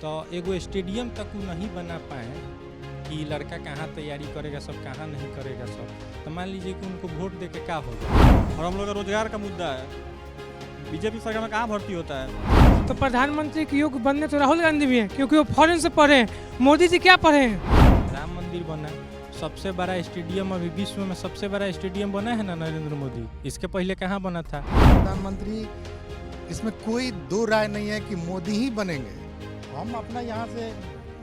तो एगो स्टेडियम तक वो नहीं बना पाए कि लड़का कहाँ तैयारी करेगा सब, कहाँ नहीं करेगा सब। तो मान लीजिए कि उनको वोट दे के क्या होगा। और हम लोग का रोजगार का मुद्दा है, बीजेपी सरकार में कहाँ भर्ती होता है। तो प्रधानमंत्री के योग्य बनने तो राहुल गांधी भी हैं, क्योंकि वो फॉरेन से पढ़े हैं। मोदी जी क्या पढ़े हैं? राम मंदिर बना, सबसे बड़ा स्टेडियम अभी विश्व में सबसे बड़ा स्टेडियम बना है ना नरेंद्र मोदी। इसके पहले कहाँ बना था? प्रधानमंत्री इसमें कोई दो राय नहीं है कि मोदी ही बनेंगे। हम अपना यहाँ से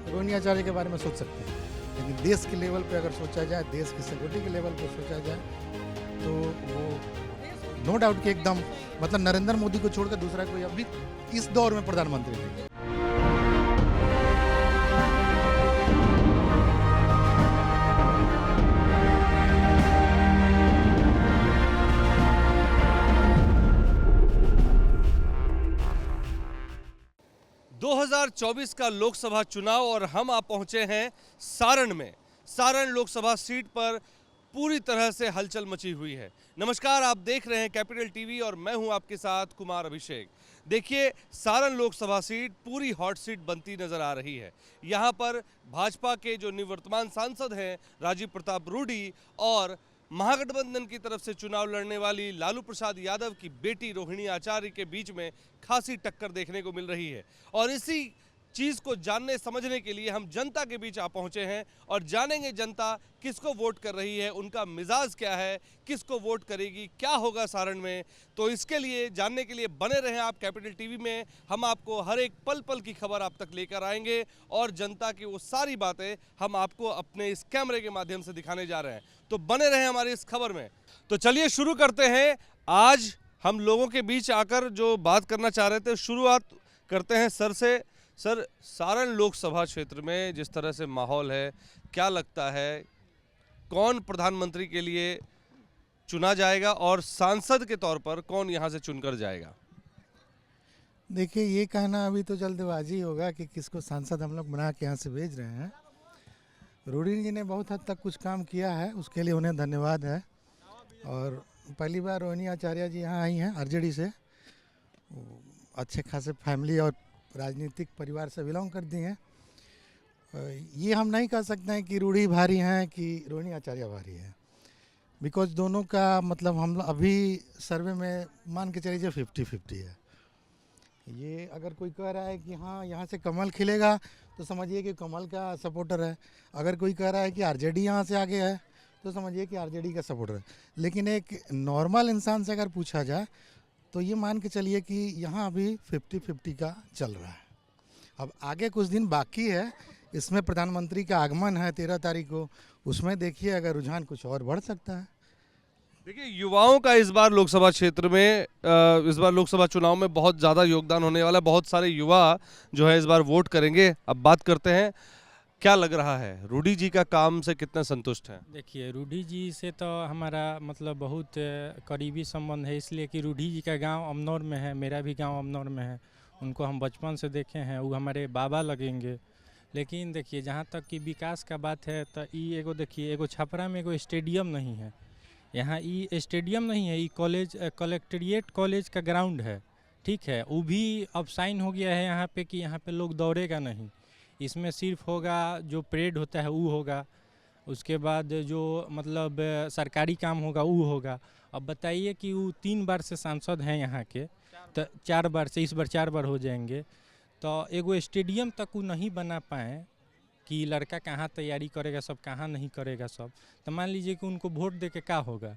रोहिणी आचार्य के बारे में सोच सकते हैं, लेकिन देश के लेवल पे अगर सोचा जाए, देश की सिक्योरिटी के लेवल पे सोचा जाए, तो वो नो डाउट कि एकदम मतलब नरेंद्र मोदी को छोड़कर दूसरा कोई अभी इस दौर में प्रधानमंत्री नहीं। 2024 का लोकसभा चुनाव और हम आप पहुंचे हैं सारण में। सारण लोकसभा सीट पर पूरी तरह से हलचल मची हुई है। नमस्कार, आप देख रहे हैं कैपिटल टीवी और मैं हूं आपके साथ कुमार अभिषेक। देखिए, सारण लोकसभा सीट पूरी हॉट सीट बनती नजर आ रही है। यहां पर भाजपा के जो निवर्तमान सांसद हैं राजीव प्रताप रूडी और महागठबंधन की तरफ से चुनाव लड़ने वाली लालू प्रसाद यादव की बेटी रोहिणी आचार्य के बीच में खासी टक्कर देखने को मिल रही है। और इसी चीज को जानने समझने के लिए हम जनता के बीच आ पहुंचे हैं और जानेंगे जनता किसको वोट कर रही है, उनका मिजाज क्या है, किसको वोट करेगी, क्या होगा सारण में। तो इसके लिए जानने के लिए बने रहें आप कैपिटल टीवी में। हम आपको हर एक पल पल की खबर आप तक लेकर आएंगे और जनता की वो सारी बातें हम आपको अपने इस कैमरे के माध्यम से दिखाने जा रहे हैं। तो बने रहें हमारी इस खबर में। तो चलिए शुरू करते हैं। आज हम लोगों के बीच आकर जो बात करना चाह रहे थे, शुरुआत करते हैं सर से। सर, सारण लोकसभा क्षेत्र में जिस तरह से माहौल है, क्या लगता है कौन प्रधानमंत्री के लिए चुना जाएगा और सांसद के तौर पर कौन यहां से चुनकर जाएगा? देखिए, ये कहना अभी तो जल्दबाजी होगा कि किसको सांसद हम लोग बना के यहाँ से भेज रहे हैं। रूडी जी ने बहुत हद तक कुछ काम किया है, उसके लिए उन्हें धन्यवाद है। और पहली बार रोहिणी आचार्य जी यहाँ आई हैं आरजेडी से, अच्छे खासे फैमिली और राजनीतिक परिवार से बिलोंग करती हैं। ये हम नहीं कह सकते हैं कि रूडी भारी हैं कि रोहिणी आचार्य भारी है, बिकॉज दोनों का मतलब हम अभी सर्वे में मान के चलिए 50-50 है। ये अगर कोई कह रहा है कि हाँ यहाँ से कमल खिलेगा तो समझिए कि कमल का सपोर्टर है। अगर कोई कह रहा है कि आरजेडी यहाँ से आगे है तो समझिए कि आरजेडी का सपोर्टर है। लेकिन एक नॉर्मल इंसान से अगर पूछा जाए तो ये मान के चलिए कि यहाँ अभी 50-50 का चल रहा है। अब आगे कुछ दिन बाकी है, इसमें प्रधानमंत्री का आगमन है 13 तारीख को, उसमें देखिए अगर रुझान कुछ और बढ़ सकता है। देखिए, युवाओं का इस बार लोकसभा क्षेत्र में इस बार लोकसभा चुनाव में बहुत ज़्यादा योगदान होने वाला है। बहुत सारे युवा जो है इस बार वोट करेंगे। अब बात करते हैं, क्या लग रहा है रूडी जी का काम से कितना संतुष्ट हैं? देखिए, रूडी जी से तो हमारा मतलब बहुत करीबी संबंध है, इसलिए कि रूडी जी का गांव अमनौर में है, मेरा भी गांव अमनौर में है। उनको हम बचपन से देखे हैं, वो हमारे बाबा लगेंगे। लेकिन देखिए, जहाँ तक कि विकास का बात है तो ये एगो देखिए, एगो छपरा में एगो स्टेडियम नहीं है। यहाँ ये स्टेडियम नहीं है, ये कॉलेज कलेक्ट्रेट कॉलेज का ग्राउंड है, ठीक है। वो भी अब साइन हो गया है यहाँ पे कि यहाँ पे लोग दौड़ेगा नहीं। इसमें सिर्फ होगा जो परेड होता है वो होगा, उसके बाद जो मतलब सरकारी काम होगा वो होगा। अब बताइए कि वो 3 बार से सांसद हैं यहाँ के, तो 4 बार से, इस बार 4 बार हो जाएंगे। तो एगो स्टेडियम तक वो नहीं बना पाए कि लड़का कहाँ तैयारी करेगा सब, कहाँ नहीं करेगा सब। तो मान लीजिए कि उनको वोट दे के क्या होगा।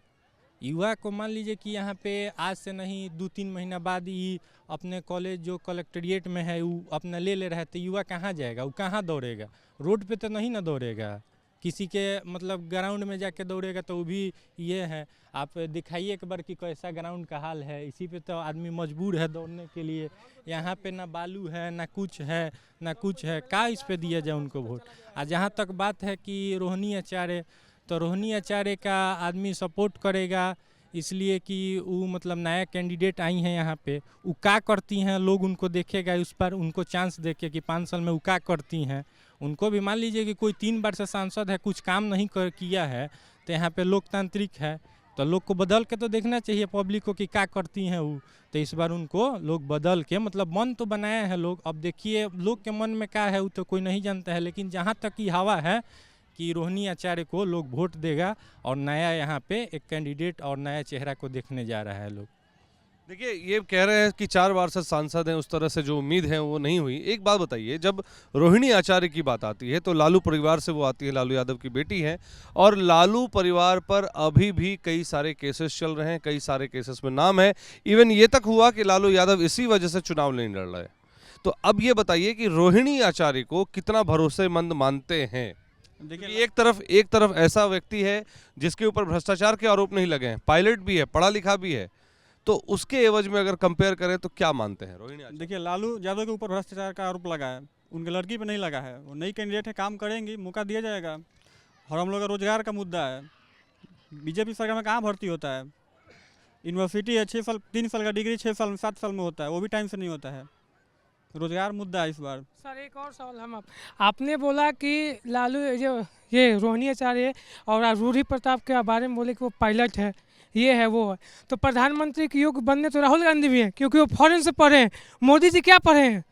युवा को मान लीजिए कि यहाँ पे आज से नहीं 2-3 महीना बाद ही अपने कॉलेज जो कलेक्ट्रेट में है वो अपना ले रहा है, तो युवा कहाँ जाएगा, वो कहाँ दौड़ेगा? रोड पे तो नहीं ना दौड़ेगा, किसी के मतलब ग्राउंड में जाके दौड़ेगा। तो वो भी ये है, आप दिखाइए एक बार कि कैसा ग्राउंड का हाल है। इसी पे तो आदमी मजबूर है दौड़ने के लिए। यहाँ पे ना बालू है, ना कुछ है, ना कुछ है, का इस पे दिया जाए उनको वोट। और जहाँ तक बात है कि रोहिणी आचार्य, तो रोहिणी आचार्य का आदमी सपोर्ट करेगा, इसलिए कि वो मतलब नया कैंडिडेट आई हैं यहाँ पे। वो क्या करती हैं लोग उनको देखेगा, उस पर उनको चांस देके कि 5 साल में वो क्या करती हैं। उनको भी मान लीजिए कि कोई 3 बार से सांसद है, कुछ काम नहीं किया है, तो यहाँ पे लोकतांत्रिक है तो लोग को बदल के तो देखना चाहिए पब्लिक को कि क्या करती हैं वो। तो इस बार उनको लोग बदल के मतलब मन तो बनाए हैं लोग। अब देखिए लोग के मन में क्या है वो तो कोई नहीं जानता है, लेकिन जहाँ तक की हवा है कि रोहिणी आचार्य को लोग वोट देगा और नया यहाँ पे एक कैंडिडेट और नया चेहरा को देखने जा रहा है लोग। देखिए ये कह रहे हैं कि 4 बार से सांसद हैं, उस तरह से जो उम्मीद है वो नहीं हुई। एक बात बताइए, जब रोहिणी आचार्य की बात आती है तो लालू परिवार से वो आती है, लालू यादव की बेटी है, और लालू परिवार पर अभी भी कई सारे केसेस चल रहे हैं, कई सारे केसेस में नाम है। इवन ये तक हुआ कि लालू यादव इसी वजह से चुनाव नहीं लड़ रहे। तो अब ये बताइए कि रोहिणी आचार्य को कितना भरोसेमंद मानते हैं? देखिए एक तरफ ऐसा व्यक्ति है जिसके ऊपर भ्रष्टाचार के आरोप नहीं लगे हैं, पायलट भी है, पढ़ा लिखा भी है, तो उसके एवज में अगर कंपेयर करें तो क्या मानते हैं रोहिणी आचार्य? देखिए लालू यादव के ऊपर भ्रष्टाचार का आरोप लगा है, उनके लड़की पे नहीं लगा है। वो नई कैंडिडेट है, काम करेंगी, मौका दिया जाएगा। और हम लोग का रोजगार का मुद्दा है, बीजेपी सरकार में कहाँ भर्ती होता है? यूनिवर्सिटी है 6 साल, 3 साल का डिग्री 6 साल में 7 साल में होता है, वो भी टाइम से नहीं होता है। रोजगार मुद्दा है इस बार। सर एक और सवाल हम आपने बोला कि लालू जो ये रोहिणी आचार्य और रूढ़ी प्रताप के बारे में बोले कि वो पायलट है, ये है वो है, तो प्रधानमंत्री के योग्य बनने तो राहुल गांधी भी हैं, क्योंकि वो फॉरेन से पढ़े हैं। मोदी जी क्या पढ़े हैं?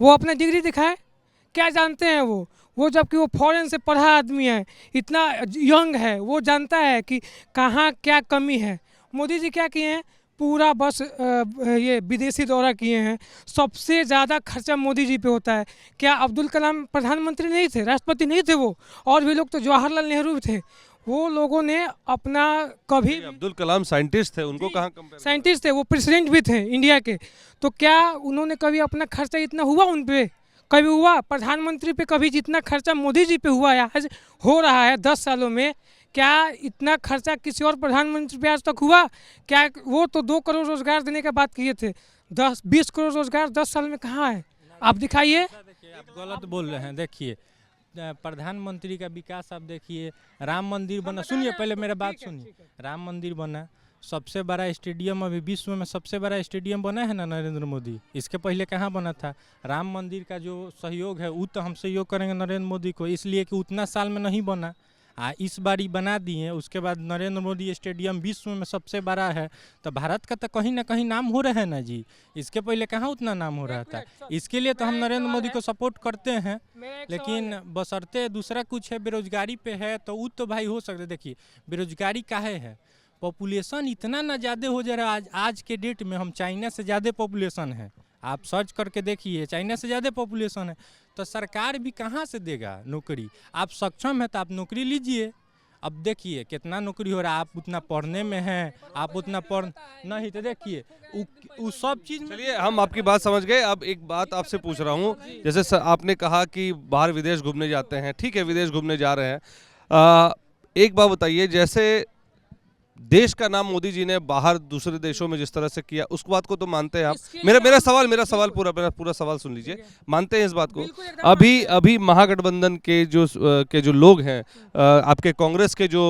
वो अपना डिग्री दिखाए, क्या जानते हैं वो जबकि वो फॉरेन से पढ़ा आदमी है, इतना यंग है, वो जानता है कि कहाँ क्या कमी है। मोदी जी क्या किए हैं? पूरा बस ये विदेशी दौरा किए हैं। सबसे ज़्यादा खर्चा मोदी जी पे होता है। क्या अब्दुल कलाम प्रधानमंत्री नहीं थे, राष्ट्रपति नहीं थे वो? और भी लोग तो जवाहरलाल नेहरू थे। वो लोगों ने अपना कभी अब्दुल कलाम साइंटिस्ट थे, उनको कहाँ कंपेयर? साइंटिस्ट थे, वो प्रेसिडेंट भी थे इंडिया के। तो क्या उन्होंने कभी अपना खर्चा इतना हुआ उन पे? कभी हुआ? प्रधानमंत्री पे कभी जितना खर्चा मोदी जी पे हुआ है, आज हो रहा है 10 सालों में, क्या इतना खर्चा किसी और प्रधानमंत्री पे आज तक हुआ? क्या वो तो 2 करोड़ रोजगार देने का बात किए थे, 10-20 करोड़ रोजगार 10 साल में कहाँ है? आप दिखाइए। आप गलत बोल रहे हैं। देखिए प्रधानमंत्री का विकास आप देखिए, राम मंदिर बना, सुनिए पहले मेरा बात सुनिए। राम मंदिर बना, सबसे बड़ा स्टेडियम अभी विश्व में सबसे बड़ा स्टेडियम बना है ना नरेंद्र मोदी। इसके पहले कहाँ बना था? राम मंदिर का जो सहयोग है वो तो हम सहयोग करेंगे नरेंद्र मोदी को, इसलिए कि उतना साल में नहीं बना, इस बार ही बना दिए। उसके बाद नरेंद्र मोदी स्टेडियम विश्व में सबसे बड़ा है, तो भारत का तो कहीं ना कहीं नाम हो रहा है ना जी। इसके पहले कहाँ उतना नाम हो रहा था? इसके लिए तो हम नरेंद्र मोदी को सपोर्ट करते हैं, लेकिन बशर्ते दूसरा कुछ है, बेरोजगारी पे है तो वो तो भाई हो सकता है। देखिए बेरोजगारी काहे है? पॉपुलेशन इतना ना ज़्यादा हो जा रहा है। आज के डेट में हम चाइना से ज़्यादा पॉपुलेशन है, आप सर्च करके देखिए, चाइना से ज़्यादा पॉपुलेशन है। तो सरकार भी कहाँ से देगा नौकरी? आप सक्षम है तो आप नौकरी लीजिए। अब देखिए कितना नौकरी हो रहा है, आप उतना पढ़ने में हैं, आप उतना पढ़ नहीं, तो देखिए उस सब चीज़ में। चलिए हम आपकी बात समझ गए। अब एक बात आपसे पूछ रहा हूँ, जैसे आपने कहा कि बाहर विदेश घूमने जाते हैं, ठीक है विदेश घूमने जा रहे हैं, एक बात बताइए, जैसे देश का नाम मोदी जी ने बाहर दूसरे देशों में जिस तरह से किया, उस बात को तो मानते हैं आप? मेरा सवाल पूरा सवाल सुन लीजिए। मानते हैं इस बात को? अभी महागठबंधन के जो लोग हैं, आपके कांग्रेस के जो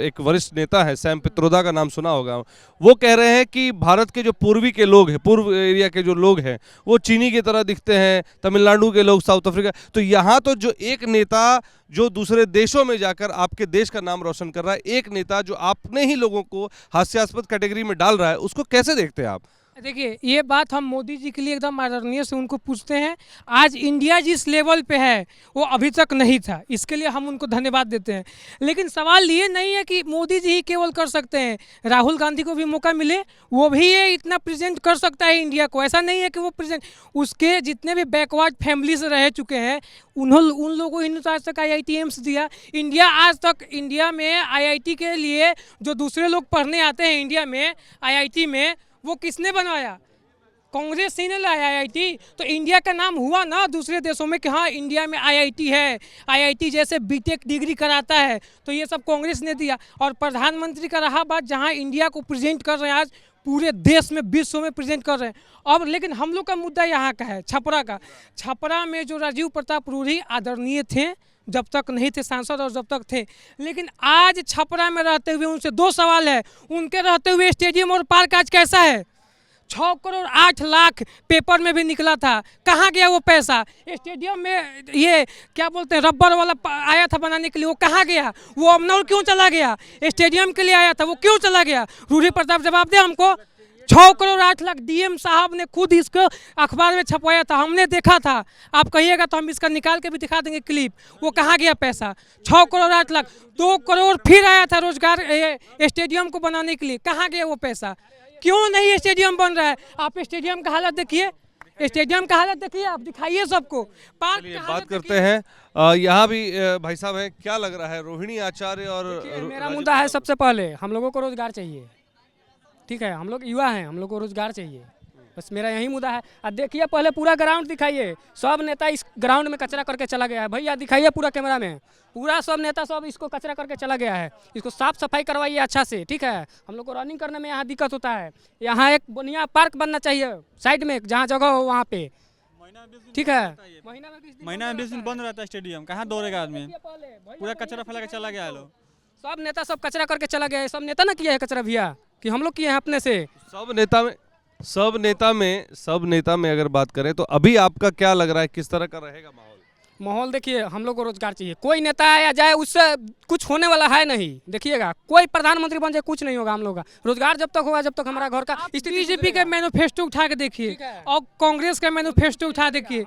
एक वरिष्ठ नेता है सैम पित्रोदा का नाम सुना होगा, वो कह रहे हैं कि भारत के जो पूर्वी के लोग हैं, पूर्व एरिया के जो लोग हैं, वो चीनी की तरह दिखते हैं, तमिलनाडु के लोग, साउथ अफ्रीका। तो यहाँ तो जो एक नेता जो दूसरे देशों में जाकर आपके देश का नाम रोशन कर रहा है, एक नेता जो अपने ही लोगों को हास्यास्पद कैटेगरी में डाल रहा है, उसको कैसे देखते हैं आप? देखिए ये बात हम मोदी जी के लिए एकदम आदरणीय से उनको पूछते हैं। आज इंडिया जिस लेवल पे है वो अभी तक नहीं था, इसके लिए हम उनको धन्यवाद देते हैं। लेकिन सवाल ये नहीं है कि मोदी जी ही केवल कर सकते हैं, राहुल गांधी को भी मौका मिले, वो भी ये इतना प्रेजेंट कर सकता है इंडिया को। ऐसा नहीं है कि वो प्रेजेंट, उसके जितने भी बैकवर्ड फैमिली से रह चुके हैं उन लोगों ने तो आज तक IIT एम्स दिया। इंडिया आज तक, इंडिया में IIT के लिए जो दूसरे लोग पढ़ने आते हैं इंडिया में IIT में, वो किसने बनवाया? कांग्रेस ही ने लाया IIT। तो इंडिया का नाम हुआ ना दूसरे देशों में कि हाँ इंडिया में IIT है, IIT जैसे BTech डिग्री कराता है, तो ये सब कांग्रेस ने दिया। और प्रधानमंत्री का रहा बात, जहाँ इंडिया को प्रेजेंट कर रहे हैं आज पूरे देश में, विश्व में प्रेजेंट कर रहे हैं। अब लेकिन हम लोग का मुद्दा यहाँ का है, छपरा का। छपरा में जो राजीव प्रताप रूढ़ी आदरणीय थे जब तक नहीं थे सांसद, और जब तक थे, लेकिन आज छपरा में रहते हुए उनसे 2 सवाल है। उनके रहते हुए स्टेडियम और पार्क आज कैसा है? 6 करोड़ 8 लाख पेपर में भी निकला था, कहाँ गया वो पैसा? स्टेडियम में ये क्या बोलते हैं रबर वाला आया था बनाने के लिए, वो कहाँ गया? वो अमनौर क्यों चला गया? स्टेडियम के लिए आया था, वो क्यों चला गया? रूढ़ी प्रताप जवाब दे हमको। 6 करोड़ 8 लाख डीएम साहब ने खुद इसको अखबार में छपवाया था, हमने देखा था। आप कहिएगा तो हम इसका निकाल के भी दिखा देंगे क्लिप। वो कहाँ गया पैसा? 6 करोड़ 8 लाख। 2 करोड़ फिर आया था रोजगार स्टेडियम को बनाने के लिए, कहाँ गया वो पैसा? क्यों नहीं स्टेडियम बन रहा है? आप स्टेडियम का हालत देखिए, स्टेडियम का हालत देखिए, आप दिखाइए सबको। पार्क चलिए का बात हालत करते हैं यहाँ भी भाई साहब हैं, क्या लग रहा है रोहिणी आचार्य और मेरा मुद्दा है सबसे पहले हम लोगों को रोजगार चाहिए, ठीक है, हम लोग युवा हैं, हम लोग को रोजगार चाहिए, बस मेरा यही मुद्दा है। अब देखिए पहले पूरा ग्राउंड दिखाइए, सब नेता इस ग्राउंड में कचरा करके चला गया है। भैया दिखाइए पूरा कैमरा में, पूरा सब नेता सब इसको कचरा करके चला गया है। इसको साफ सफाई करवाइए अच्छा से, ठीक है। हम लोग को रनिंग करने में यहाँ दिक्कत होता है। यहाँ एक बढ़िया पार्क बनना चाहिए साइड में, जहाँ जगह हो वहाँ पे, ठीक है। महीना में 20 दिन बंद रहता है स्टेडियम, कहाँ दौड़ेगा आदमी? पूरा कचरा फैला के चला गया है लोग। सब नेता सब कचरा करके चला गया है, सब नेता ना किया है कचरा भैया, कि हम लोग किए हैं अपने से। सब नेता में अगर बात करें तो अभी आपका क्या लग रहा है, किस तरह का रहेगा माहौल? माहौल देखिए, हम लोग को रोजगार चाहिए। कोई नेता आया जाए उससे कुछ होने वाला है नहीं। देखिएगा कोई प्रधानमंत्री बन जाए कुछ नहीं होगा हम लोग का। रोजगार जब तक होगा जब तक हमारा घर का बीजेपी का मैनिफेस्टो उठा के देखिए और कांग्रेस का मैनिफेस्टो उठा देखिए,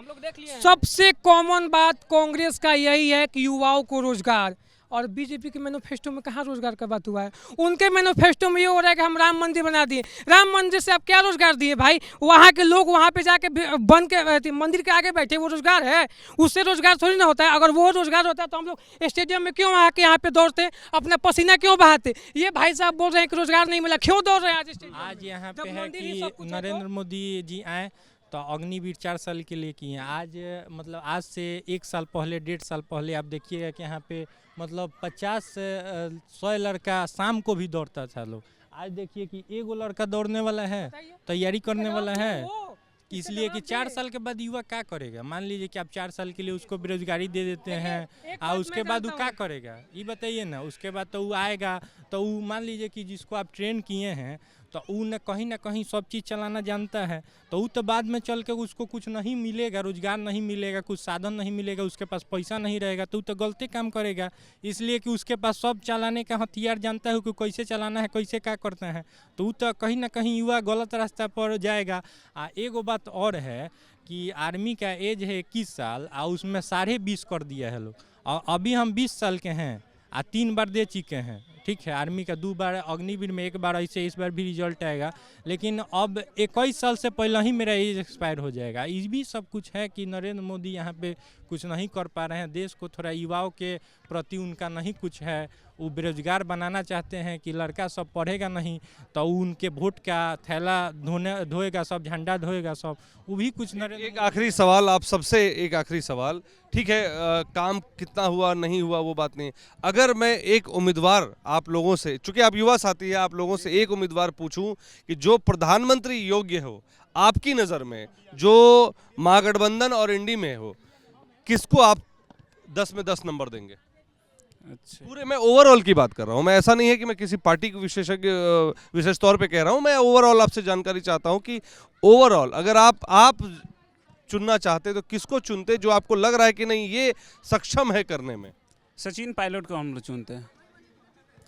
सबसे कॉमन बात कांग्रेस का यही है कि युवाओं को रोजगार, और बीजेपी के मैनिफेस्टो में कहाँ रोजगार का बात हुआ है? उनके मैनिफेस्टो में ये हो रहा है कि हम राम मंदिर बना दिए। राम मंदिर से आप क्या रोजगार दिए भाई? वहाँ के लोग वहाँ पे जाके बन के मंदिर के आगे बैठे, वो रोजगार है? उससे रोजगार थोड़ी ना होता है। अगर वो रोजगार होता है तो हम लोग स्टेडियम में क्यों आके यहाँ पे दौड़ते, अपना पसीना क्यों बहाते? ये भाई साहब बोल रहे हैं कि रोजगार नहीं मिला, क्यों दौड़ रहे हैं आज स्टेडियम? आज यहाँ पे है कि नरेंद्र मोदी जी आए तो अग्निवीर 4 साल के लिए किए हैं। आज मतलब आज से 1 साल पहले 1.5 साल पहले आप देखिएगा कि यहाँ पे मतलब 50-100 लड़का शाम को भी दौड़ता था लोग। आज देखिए कि एगो लड़का दौड़ने वाला है, तैयारी करने वाला है, इसलिए कि 4 साल के बाद युवा क्या करेगा? मान लीजिए कि आप 4 साल के लिए उसको बेरोजगारी दे देते हैं और उसके बाद वो क्या करेगा ये बताइए ना। उसके बाद तो वो आएगा तो वो मान लीजिए कि जिसको आप ट्रेन किए हैं तो वो ना कहीं सब चीज़ चलाना जानता है, तो वो तो बाद में चल के उसको कुछ नहीं मिलेगा, रोजगार नहीं मिलेगा, कुछ साधन नहीं मिलेगा, उसके पास पैसा नहीं रहेगा, तो वो तो गलती काम करेगा। इसलिए कि उसके पास सब चलाने का हथियार जानता है कि कैसे चलाना है, कैसे क्या करना है, तो वो तो कहीं ना कहीं युवा गलत रास्ता पर जाएगा। एगो बात और है कि आर्मी का एज है 21 साल और उसमें 20.5 कर दिया है लोग, और अभी हम 20 साल के हैं और 3 बार दे चुके हैं, ठीक है। आर्मी का 2 बार, अग्निवीर में 1 बार, ऐसे इस बार भी रिजल्ट आएगा। लेकिन अब 21 साल से पहले ही मेरा एज एक्सपायर हो जाएगा। ये भी सब कुछ है कि नरेंद्र मोदी यहाँ पे कुछ नहीं कर पा रहे हैं, देश को थोड़ा युवाओं के प्रति उनका नहीं कुछ है। वो बेरोजगार बनाना चाहते हैं कि लड़का सब पढ़ेगा नहीं तो उनके वोट का थैला धोएगा सब, झंडा धोएगा सब, वो भी कुछ नरेंद्र। एक आखिरी सवाल आप सबसे, एक आखिरी सवाल, ठीक है, काम कितना हुआ नहीं हुआ वो बात नहीं। अगर मैं एक उम्मीदवार आप लोगों से, चूंकि आप युवा साथी है, आप लोगों से एक उम्मीदवार पूछूं कि जो प्रधानमंत्री योग्य हो आपकी नज़र में, जो महागठबंधन और इंडी में हो, किसको आप 10 में 10 नंबर देंगे? अच्छा, पूरे मैं ओवरऑल की बात कर रहा हूँ, मैं ऐसा नहीं है कि मैं किसी पार्टी को विशेष तौर पे कह रहा हूँ, मैं ओवरऑल आपसे जानकारी चाहता हूँ कि ओवरऑल अगर आप चुनना चाहते तो किसको चुनते, जो आपको लग रहा है कि नहीं ये सक्षम है करने में? सचिन पायलट को हम लोग चुनते हैं।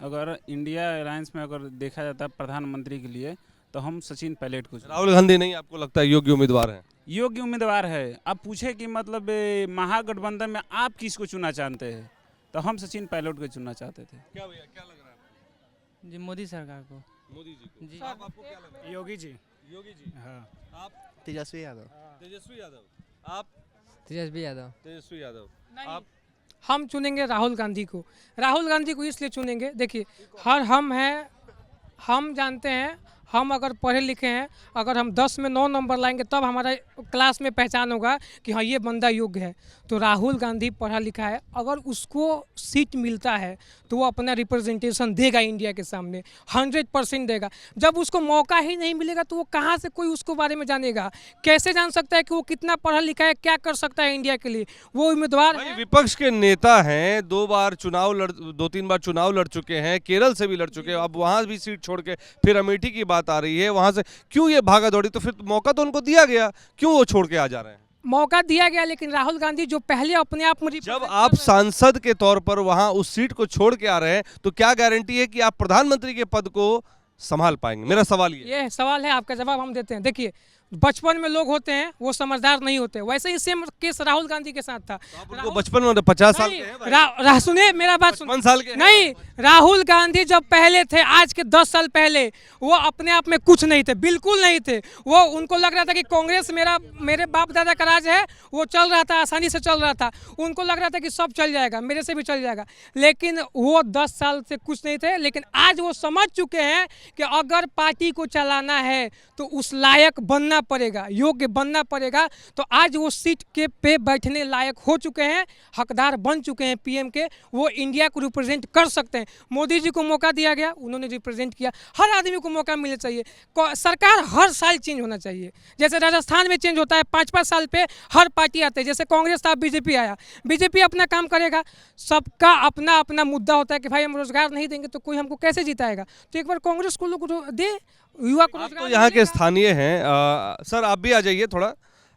अगर इंडिया अलायंस में अगर देखा जाता है प्रधानमंत्री के लिए तो हम सचिन पायलट को राहुल गांधी नहीं आपको लगता है योग्य उम्मीदवार है? योग्य उम्मीदवार है। अब पूछे कि मतलब महागठबंधन में आप किसको चुनना चाहते हैं तो हम सचिन पायलट को चुनना चाहते थे। क्या भैया, क्या लग रहा है? जी मोदी सरकार को। मोदी जी को। जी। आपको क्या लग रहा है? योगी जी। योगी जी। हाँ। आप? तेजस्वी यादव। तेजस्वी यादव। आप? तेजस्वी यादव। तेजस्वी यादव। आप? हम चुनेंगे राहुल गांधी को। राहुल गांधी को इसलिए चुनेंगे, देखिए हम हैं, हम जानते हैं, हम अगर पढ़े लिखे हैं, अगर हम 10 में 9 नंबर लाएंगे तब हमारा क्लास में पहचान होगा कि हाँ ये बंदा योग्य है। तो राहुल गांधी पढ़ा लिखा है, अगर उसको सीट मिलता है तो वो अपना रिप्रेजेंटेशन देगा इंडिया के सामने, 100% देगा। जब उसको मौका ही नहीं मिलेगा तो वो कहाँ से कोई उसको बारे में जानेगा? कैसे जान सकता है कि वो कितना पढ़ा लिखा है, क्या कर सकता है इंडिया के लिए? वो उम्मीदवार है। विपक्ष के नेता हैं, 2-3 बार चुनाव लड़ चुके हैं, केरल से भी लड़ चुके हैं, अब वहां भी सीट छोड़ के फिर अमेठी की बात बात आ रही है, वहां से क्यों ये भागा दौड़ी? तो फिर मौका तो उनको दिया गया, क्यों वो छोड़ के आ जा रहे हैं? मौका दिया गया, लेकिन राहुल गांधी जो पहले अपने आप में जब represent आप कर रहे सांसद के तौर पर वहां उस सीट को छोड़ के आ रहे हैं, तो क्या गारंटी है कि आप प्रधानमंत्री के पद को संभाल पाएंगे? मेरा सवाल ये है। ये सवाल है, आपका जवाब हम देते हैं। देखिए, बचपन में लोग होते हैं वो समझदार नहीं होते, वैसे ही सेम केस राहुल गांधी के साथ था। आप उनको बचपन में 50 साल के हैं भाई। सुनिए मेरा बात, 55 साल के हैं। नहीं, राहुल गांधी जब पहले थे, आज के 10 साल पहले, वो अपने आप में कुछ नहीं थे, बिल्कुल नहीं थे। वो उनको लग रहा था कि कांग्रेस मेरे बाप दादा का राज है, वो चल रहा था, आसानी से चल रहा था। उनको लग रहा था कि सब चल जाएगा, मेरे से भी चल जाएगा। लेकिन वो 10 साल से कुछ नहीं थे, लेकिन आज वो समझ चुके हैं कि अगर पार्टी को चलाना है तो उस लायक बनना पड़ेगा, योग्य बनना पड़ेगा। तो आज वो सीट के पे बैठने लायक हो चुके हैं, हकदार बन चुके हैं पीएम के। वो इंडिया को रिप्रेजेंट कर सकते हैं। मोदी जी को मौका दिया गया, उन्होंने रिप्रेजेंट किया। हर आदमी को मौका मिलना चाहिए। सरकार हर साल चेंज होना चाहिए। जैसे राजस्थान में चेंज होता है, 5-5 साल पे हर पार्टी आते हैं। जैसे कांग्रेस था, बीजेपी आया, बीजेपी अपना काम करेगा। सबका अपना अपना मुद्दा होता है कि भाई हम रोजगार नहीं देंगे तो कोई हमको कैसे जिताएगा। तो एक बार कांग्रेस को लोग दे, युवा को आप रोजगार तो यहाँ के मिलेगा। स्थानीय हैं। सर आप भी आ जाइए थोड़ा,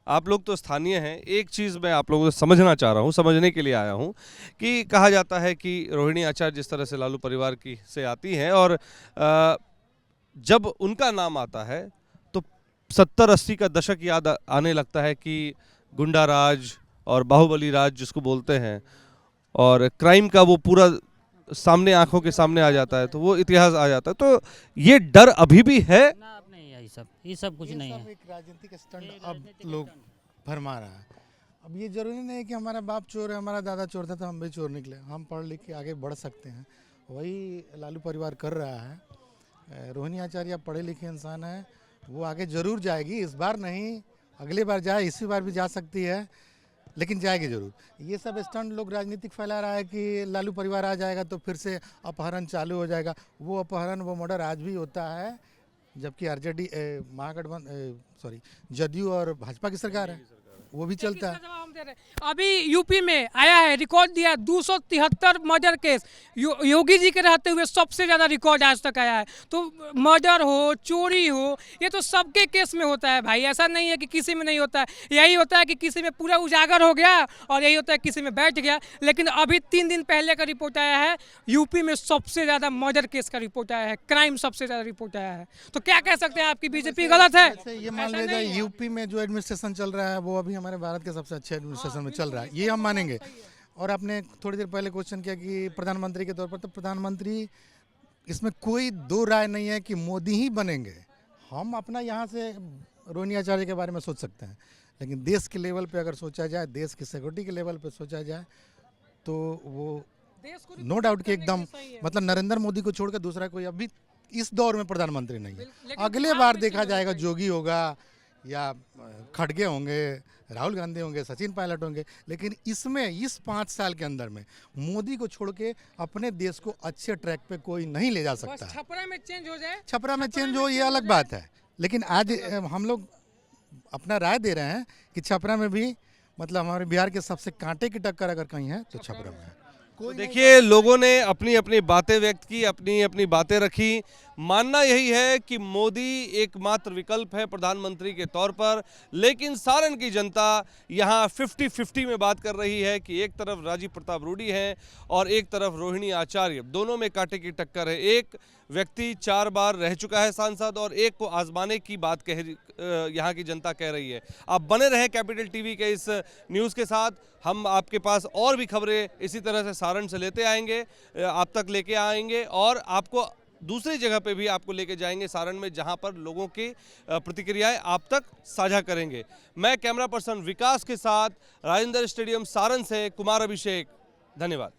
आप लोग तो स्थानीय हैं। एक चीज़ मैं आप लोगों से समझना चाह रहा हूँ, समझने के लिए आया हूँ कि कहा जाता है कि रोहिणी आचार्य जिस तरह से लालू परिवार की से आती हैं, और जब उनका नाम आता है तो 70-80 का दशक याद आने लगता है कि गुंडा राज और बाहुबली राज जिसको बोलते हैं, और क्राइम का वो पूरा सामने, आंखों के सामने आ जाता है, तो वो इतिहास आ जाता है। तो ये डर अभी भी है? ना, अब नहीं है ये सब कुछ नहीं है। एक राजनीतिक स्टंट अब लोग भरमा रहा है। अब ये जरूरी नहीं है कि हमारा बाप चोर है, हमारा दादा चोर था तो हम भी चोर निकले। हम पढ़ लिख के आगे बढ़ सकते हैं, वही लालू परिवार कर रहा है। रोहिणी आचार्य पढ़े लिखे इंसान है, वो आगे जरूर जाएगी। इस बार नहीं, अगली बार जाए, इसी बार भी जा सकती है, लेकिन जाएगी जरूर। ये सब स्टंट लोग राजनीतिक फैला रहा है कि लालू परिवार आ जाएगा तो फिर से अपहरण चालू हो जाएगा। वो अपहरण, वो मर्डर आज भी होता है, जबकि आरजेडी महागठबंधन जदयू और भाजपा की सरकार है, वो भी चलता है। अभी यूपी में आया है, रिकॉर्ड दिया 273 मर्डर केस। योगी जी के रहते हुए सबसे ज़्यादा रिकॉर्ड आज तक आया है। तो मर्डर हो, चोरी हो, ये तो सबके केस में होता है भाई। ऐसा नहीं है कि किसी में नहीं होता है। यही होता है कि किसी में पूरा उजागर हो गया और यही होता है किसी में बैठ गया। लेकिन अभी 3 दिन पहले का रिपोर्ट आया है, यूपी में सबसे ज़्यादा मर्डर केस का रिपोर्ट आया है, क्राइम सबसे ज़्यादा रिपोर्ट आया है। तो क्या कह सकते हैं, आपकी बीजेपी गलत है? ये मान लिया जाए यूपी में जो एडमिनिस्ट्रेशन चल रहा है वो अभी हमारे भारत के सबसे अच्छे एडमिनिस्ट्रेशन में चल रहा है, ये हम मानेंगे। और आपने थोड़ी देर पहले क्वेश्चन किया कि प्रधानमंत्री के तौर पर, तो प्रधानमंत्री इसमें कोई दो राय नहीं है कि मोदी ही बनेंगे। हम अपना यहाँ से रोहिणी आचार्य के बारे में सोच सकते हैं, लेकिन देश के लेवल पे अगर सोचा जाए, देश की सिक्योरिटी के लेवल पे सोचा जाए, तो वो नो डाउट कि एकदम मतलब नरेंद्र मोदी को छोड़कर दूसरा कोई अभी इस दौर में प्रधानमंत्री नहीं है। अगले बार देखा जाएगा, जोगी होगा या खड़गे होंगे, राहुल गांधी होंगे, सचिन पायलट होंगे। लेकिन इसमें इस 5 साल के अंदर में मोदी को छोड़ के अपने देश को अच्छे ट्रैक पे कोई नहीं ले जा सकता। छपरा में चेंज हो जाए, छपरा में चेंज हो, ये अलग बात है। लेकिन आज हम लोग अपना राय दे रहे हैं कि छपरा में भी मतलब हमारे बिहार के सबसे कांटे की टक्कर अगर कहीं है तो छपरा में है। तो देखिए, लोगों ने अपनी अपनी बातें व्यक्त की, अपनी अपनी बातें रखी। मानना यही है कि मोदी एकमात्र विकल्प है प्रधानमंत्री के तौर पर, लेकिन सारण की जनता यहाँ 50-50 में बात कर रही है कि एक तरफ राजीव प्रताप रूडी हैं और एक तरफ रोहिणी आचार्य। दोनों में कांटे की टक्कर है। एक व्यक्ति 4 बार रह चुका है सांसद और एक को आजमाने की बात यहाँ की जनता कह रही है। आप बने रहें कैपिटल टीवी के इस न्यूज़ के साथ। हम आपके पास और भी खबरें इसी तरह से सारण से लेते आएंगे, आप तक लेके आएंगे और आपको दूसरी जगह पे भी आपको लेके जाएंगे सारण में, जहां पर लोगों की प्रतिक्रियाएं आप तक साझा करेंगे। मैं कैमरा पर्सन विकास के साथ राजेंद्र स्टेडियम सारण से कुमार अभिषेक, धन्यवाद।